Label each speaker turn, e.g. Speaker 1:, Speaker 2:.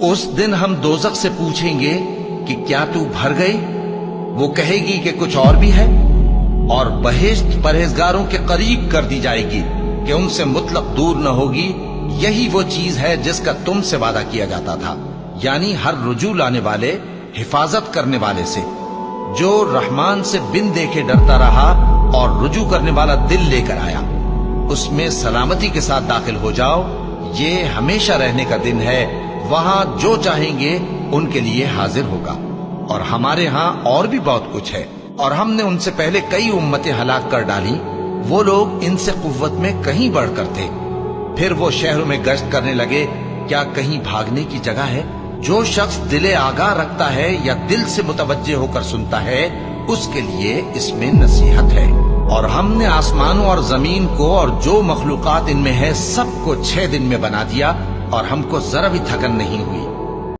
Speaker 1: उस दिन हम दोजख से पूछेंगे कि क्या तू भर गई? वो कहेगी कि कुछ और भी है। और बहिश्त परहेजगारों के करीब कर दी जाएगी कि उनसे मुतलक दूर न होगी। यही वो चीज है जिसका तुमसे वादा किया जाता था, यानी हर रुजू लाने वाले, हिफाजत करने वाले से। जो रहमान से बिन देखे डरता रहा और रुजू करने वाला दिल लेकर आया, उसमें सलामती के साथ दाखिल हो जाओ। ये हमेशा रहने का दिन है, वहां जो चाहेंगे उनके लिए हाजिर होगा। और हमारे यहाँ और भी बहुत कुछ है, और हमने उनसे पहले कई उम्मतें हलाक कर डाली। वो लोग इनसे कुव्वत में कहीं बढ़कर थे। फिर वो शहरों में गश्त करने लगे, क्या कहीं भागने की जगह है? जो शख्स दिले आगाह रखता है या दिल से मुतवज्जे होकर सुनता है, उसके लिए इसमें नसीहत है। और हमने आसमानों और जमीन को और जो मखलूकात इनमें है सबको 6 दिन में बना दिया, और हमको जरा भी थकन नहीं हुई।